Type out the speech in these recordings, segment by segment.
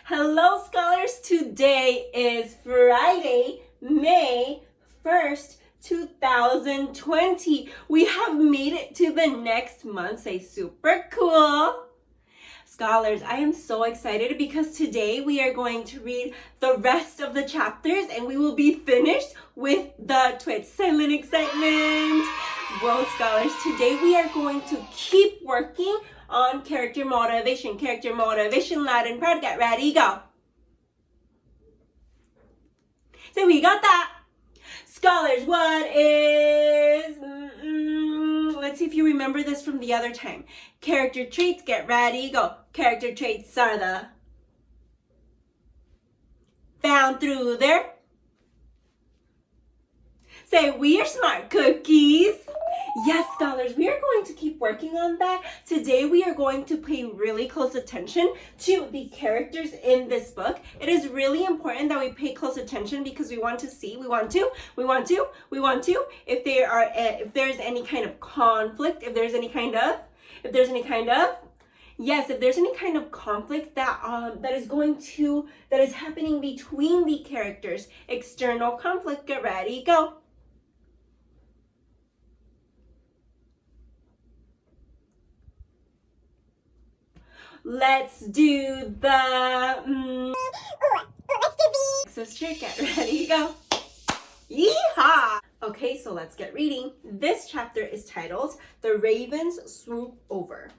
Hello, scholars. Today is Friday, May 1st, 2020. We have made it to the next month. Say super cool. Scholars, I am so excited because today we are going to read the rest of the chapters and we will be finished with the Twits. Silent excitement. Well, scholars, today we are going to keep working on character motivation. Character motivation, loud and proud. Get ready, go. So we got that. Scholars, what is... let's see if you remember this from the other time. Character traits, get ready, go. Character traits are the found through there. Say, we are smart cookies. Yes, scholars, we are going to keep working on that. Today, we are going to pay really close attention to the characters in this book. It is really important that we pay close attention because we want to see, if there's any kind of conflict, if there's any kind of conflict that is happening between the characters. External conflict, get ready, go. Let's do the sister, get ready, go. Yeehaw! Okay, so let's get reading. This chapter is titled The Ravens Swoop Over.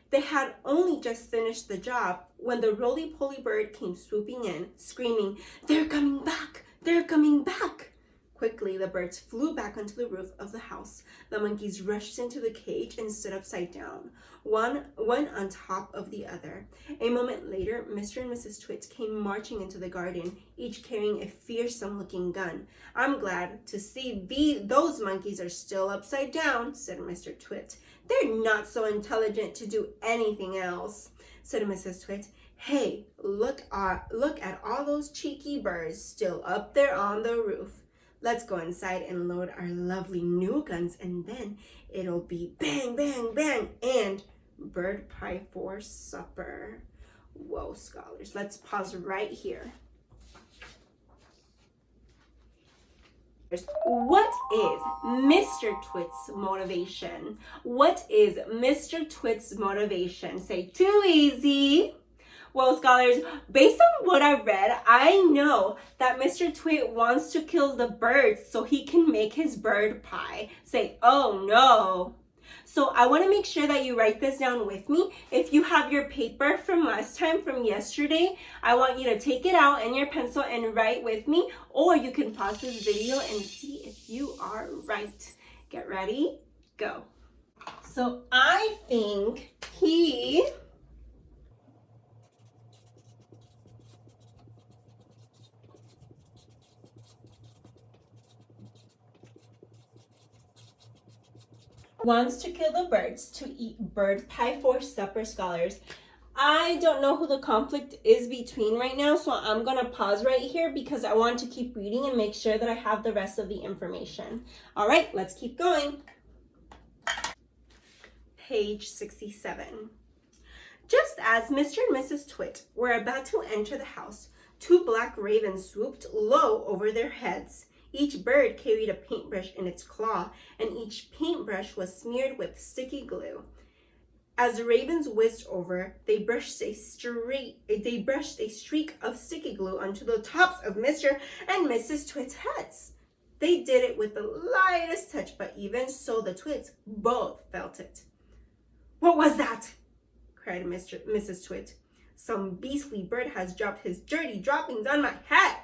They had only just finished the job when the roly-poly bird came swooping in, screaming, "They're coming back! They're coming back!" Quickly, the birds flew back onto the roof of the house. The monkeys rushed into the cage and stood upside down, one on top of the other. A moment later, Mr. and Mrs. Twits came marching into the garden, each carrying a fearsome-looking gun. "I'm glad to see those monkeys are still upside down," said Mr. Twit. "They're not so intelligent to do anything else," said Mrs. Twit. "Hey, look at all those cheeky birds still up there on the roof. Let's go inside and load our lovely new guns, and then it'll be bang, bang, bang, and bird pie for supper." Whoa, scholars, let's pause right here. What is Mr. Twit's motivation? What is Mr. Twit's motivation? Say, too easy. Well, scholars, based on what I've read, I know that Mr. Twit wants to kill the birds so he can make his bird pie. Say, oh no. So I want to make sure that you write this down with me. If you have your paper from last time, from yesterday, I want you to take it out and your pencil and write with me, or you can pause this video and see if you are right. Get ready, go. So I think he wants to kill the birds to eat bird pie for supper, scholars. I don't know who the conflict is between right now, so I'm going to pause right here because I want to keep reading and make sure that I have the rest of the information. All right, let's keep going. Page 67. Just as Mr. and Mrs. Twit were about to enter the house, two black ravens swooped low over their heads. Each bird carried a paintbrush in its claw, and each paintbrush was smeared with sticky glue. As the ravens whizzed over, they brushed a streak of sticky glue onto the tops of Mr. and Mrs. Twit's heads. They did it with the lightest touch, but even so, the Twits both felt it. "What was that?" cried Mrs. Twit. "Some beastly bird has dropped his dirty droppings on my head."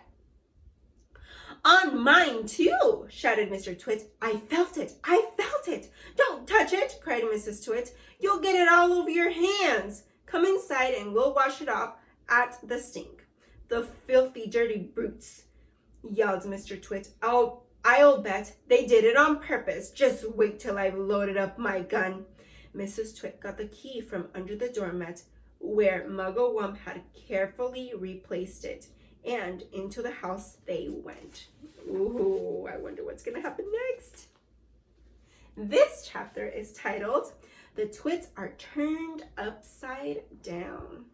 "On mine too," shouted Mr. Twit. I felt it. "Don't touch it," cried Mrs. Twit. "You'll get it all over your hands. Come inside and we'll wash it off at the sink." "The filthy, dirty brutes," yelled Mr. Twit. I'll bet they did it on purpose. Just wait till I've loaded up my gun." Mrs. Twit got the key from under the doormat where Muggle Wump had carefully replaced it, and into the house they went. Ooh, I wonder what's going to happen next. This chapter is titled, The Twits Are Turned Upside Down.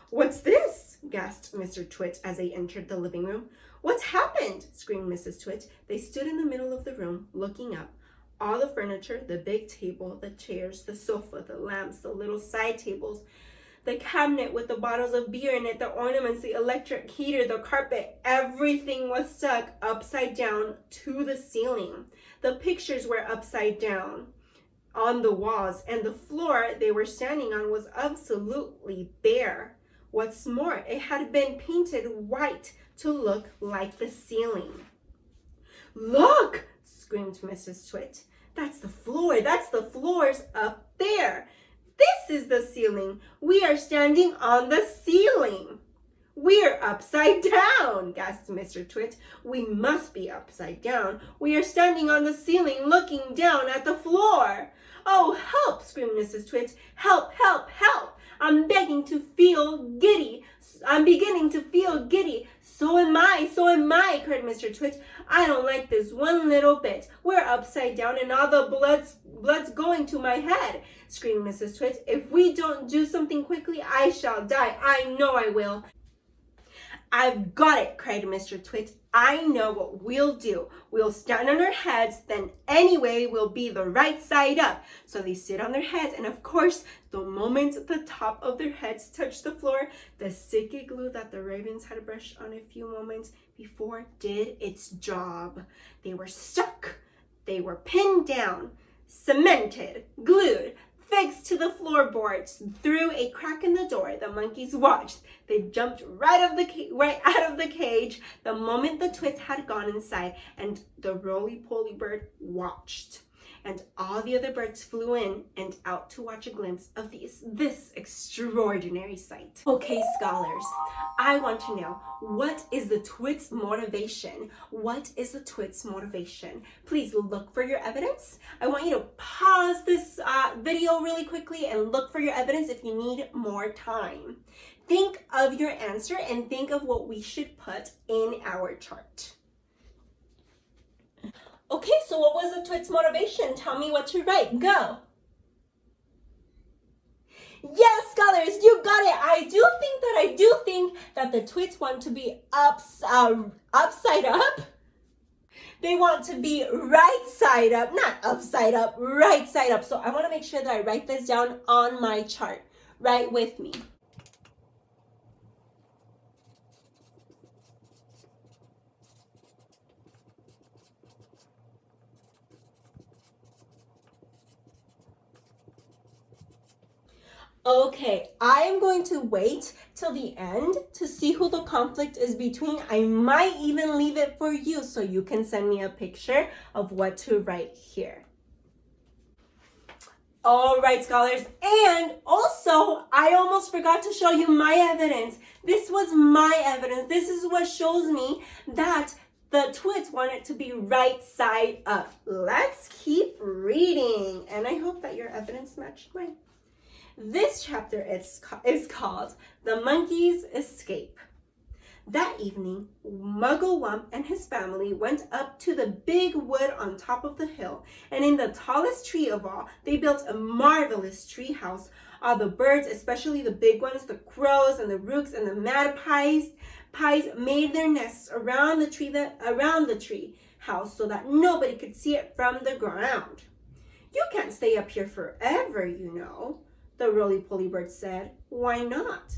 "What's this?" gasped Mr. Twit as they entered the living room. What's happened? Screamed Mrs. Twit. They stood in the middle of the room, looking up. All the furniture, the big table, the chairs, the sofa, the lamps, the little side tables, the cabinet with the bottles of beer in it, the ornaments, the electric heater, the carpet, everything was stuck upside down to the ceiling. The pictures were upside down on the walls, and the floor they were standing on was absolutely bare. What's more, it had been painted white to look like the ceiling. Look! Screamed Mrs. Twit. That's the floor. That's the floors up there. This is the ceiling. We are standing on the ceiling. We're upside down, gasped Mr. Twit. We must be upside down. We are standing on the ceiling looking down at the floor. Oh, help, screamed Mrs. Twit. Help, help, help. I'm beginning to feel giddy. So am I, cried Mr. Twit. I don't like this one little bit. We're upside down and all the blood's going to my head, screamed Mrs. Twit. If we don't do something quickly, I shall die. I know I will. I've got it, cried Mr. Twit. I know what we'll do. We'll stand on our heads, then anyway we'll be the right side up. So they stood on their heads, and of course, the moment the top of their heads touched the floor, the sticky glue that the ravens had brushed on a few moments before did its job. They were stuck. They were pinned down, cemented, glued, fixed to the floorboards. Through a crack in the door, the monkeys watched. They jumped right out of the cage the moment the Twits had gone inside, and the roly-poly bird watched. And all the other birds flew in and out to watch a glimpse of this extraordinary sight. Okay, scholars, I want to know, what is the Twits' motivation? What is the Twits' motivation? Please look for your evidence. I want you to pause this video really quickly and look for your evidence if you need more time. Think of your answer and think of what we should put in our chart. Okay, so what was the Twits' motivation? Tell me what to write. Go. Yes, scholars, you got it. I do think that the Twits want to be upside up. They want to be right side up, not upside up, right side up. So I want to make sure that I write this down on my chart. Write with me. Okay, I am going to wait till the end to see who the conflict is between. I might even leave it for you so you can send me a picture of what to write here. All right, scholars, and also I almost forgot to show you my evidence. This was my evidence. This is what shows me that the Twits want it to be right side up. Let's keep reading, and I hope that your evidence matched mine. This chapter is called The Monkey's Escape. That evening, Muggle-Wump and his family went up to the big wood on top of the hill, and in the tallest tree of all, they built a marvelous tree house. All the birds, especially the big ones, the crows and the rooks and the magpies, made their nests around the tree house so that nobody could see it from the ground. You can't stay up here forever, you know, the roly-poly bird said. Why not?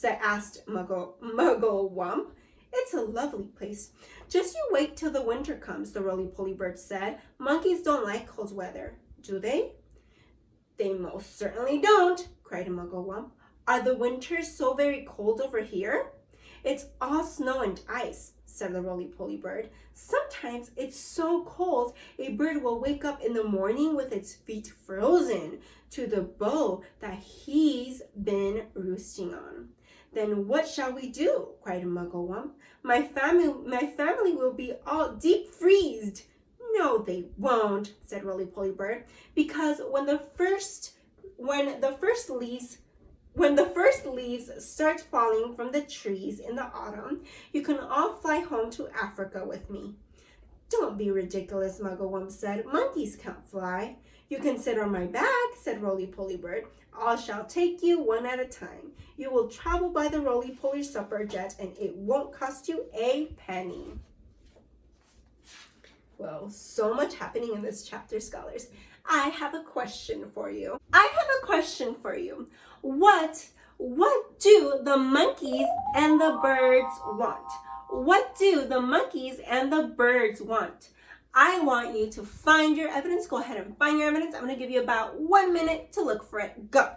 asked Muggle-Wump. It's a lovely place. Just you wait till the winter comes, the roly-poly bird said. Monkeys don't like cold weather, do they? They most certainly don't, cried Muggle-Wump. Are the winters so very cold over here? It's all snow and ice, said the roly-poly bird. Sometimes it's so cold a bird will wake up in the morning with its feet frozen to the bough that he's been roosting on. Then what shall we do? Cried Muggle-Wump. My family will be all deep freezed. No, they won't, said Roly-Poly Bird, because when the first leaves start falling from the trees in the autumn, you can all fly home to Africa with me. Don't be ridiculous, Muggle-Wump said. Monkeys can't fly. You can sit on my back, said Roly-Poly Bird. I shall take you one at a time. You will travel by the roly-poly supper jet, and it won't cost you a penny. Well, so much happening in this chapter, scholars. I have a question for you. What do the monkeys and the birds want? What do the monkeys and the birds want? I want you to find your evidence. Go ahead and find your evidence. I'm going to give you about 1 minute to look for it. Go.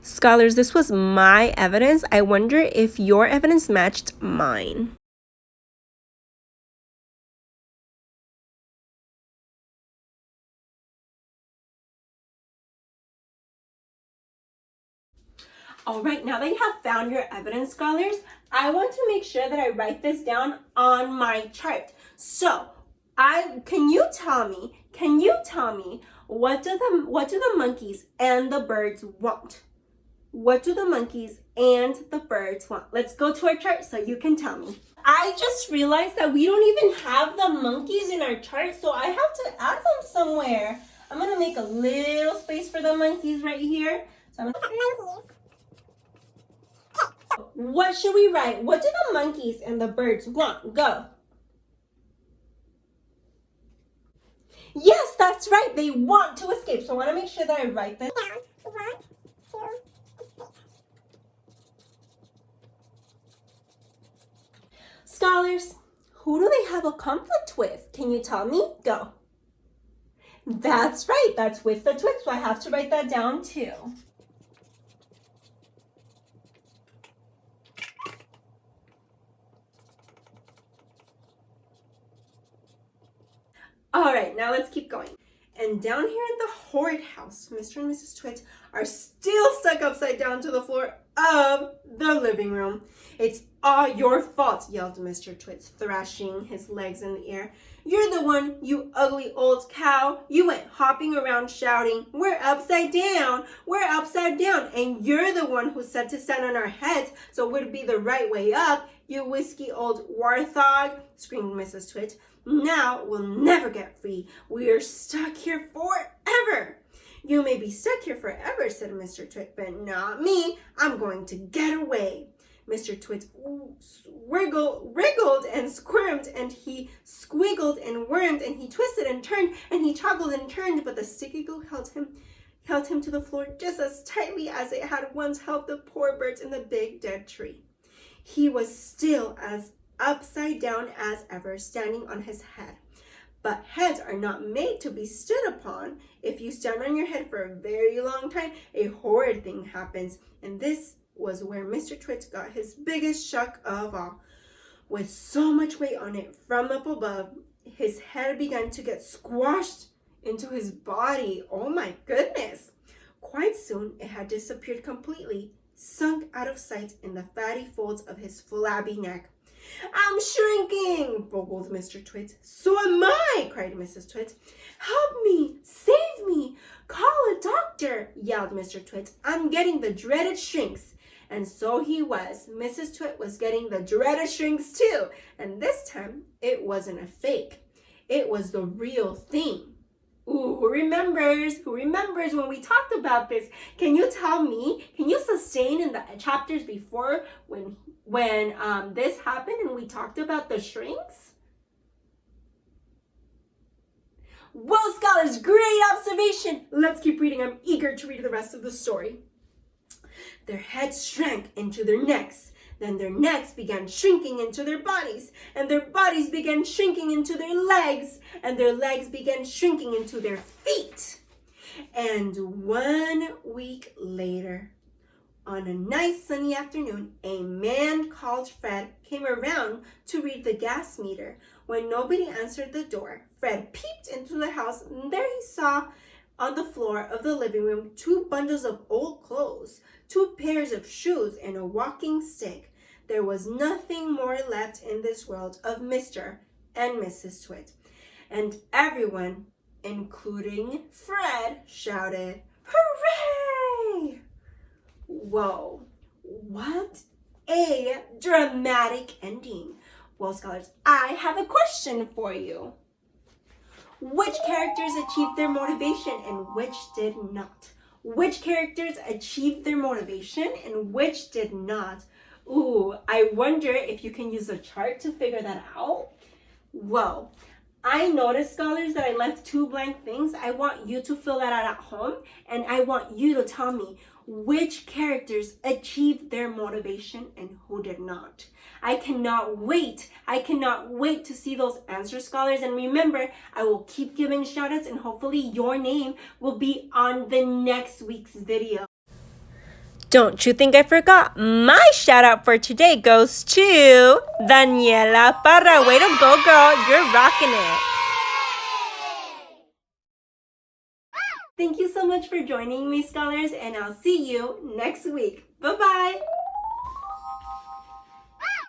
Scholars, this was my evidence. I wonder if your evidence matched mine. All right, now that you have found your evidence, scholars, I want to make sure that I write this down on my chart. So, can you tell me, what do the monkeys and the birds want? What do the monkeys and the birds want? Let's go to our chart so you can tell me. I just realized that we don't even have the monkeys in our chart, so I have to add them somewhere. I'm gonna make a little space for the monkeys right here. So I'm gonna monkeys. What should we write? What do the monkeys and the birds want? Go. Yes, that's right. They want to escape. So I want to make sure that I write this down. Want to escape. Scholars, who do they have a conflict with? Can you tell me? Go. That's right. That's with the Twits. So I have to write that down too. All right, now let's keep going. And down here in the horrid house, Mr. and Mrs. Twit are still stuck upside down to the floor of the living room. It's all your fault, yelled Mr. Twit, thrashing his legs in the air. You're the one, you ugly old cow. You went hopping around shouting, we're upside down, and you're the one who said to stand on our heads so it would be the right way up, you whiskey old warthog, screamed Mrs. Twit. Now we'll never get free. We're stuck here forever. You may be stuck here forever, said Mr. Twit, but not me. I'm going to get away. Mr. Twit wriggled and squirmed, and he squiggled and wormed, and he twisted and turned, and he toggled and turned, but the sticky glue held him to the floor just as tightly as it had once held the poor birds in the big dead tree. He was still as upside down as ever, standing on his head. But heads are not made to be stood upon. If you stand on your head for a very long time, a horrid thing happens. And this was where Mr. Twit got his biggest shock of all. With so much weight on it from up above, his head began to get squashed into his body. Oh my goodness! Quite soon, it had disappeared completely, sunk out of sight in the fatty folds of his flabby neck. I'm shrinking, boggled Mr. Twit. So am I, cried Mrs. Twit. Help me, save me, call a doctor, yelled Mr. Twit. I'm getting the dreaded shrinks. And so he was. Mrs. Twit was getting the dreaded shrinks too. And this time, it wasn't a fake. It was the real thing. Ooh, who remembers? Who remembers when we talked about this? Can you tell me? Can you sustain in the chapters before when this happened and we talked about the shrinks? Well, scholars, great observation. Let's keep reading. I'm eager to read the rest of the story. Their heads shrank into their necks. Then their necks began shrinking into their bodies, and their bodies began shrinking into their legs, and their legs began shrinking into their feet. And 1 week later, on a nice sunny afternoon, a man called Fred came around to read the gas meter. When nobody answered the door, Fred peeped into the house, and there he saw on the floor of the living room 2 bundles of old clothes, 2 pairs of shoes, and a walking stick. There was nothing more left in this world of Mr. and Mrs. Twit. And everyone, including Fred, shouted, "Hooray!" Whoa, what a dramatic ending. Well, scholars, I have a question for you. Which characters achieved their motivation and which did not? Which characters achieved their motivation and which did not? Ooh, I wonder if you can use a chart to figure that out. Well, I noticed, scholars, that I left 2 blank things. I want you to fill that out at home, and I want you to tell me which characters achieved their motivation and who did not. I cannot wait. I cannot wait to see those answers, scholars. And remember, I will keep giving shout outs, and hopefully your name will be on the next week's video. Don't you think I forgot? My shout out for today goes to Daniela Parra. Way to go, girl. You're rocking it. Thank you so much for joining me, scholars, and I'll see you next week. Bye-bye.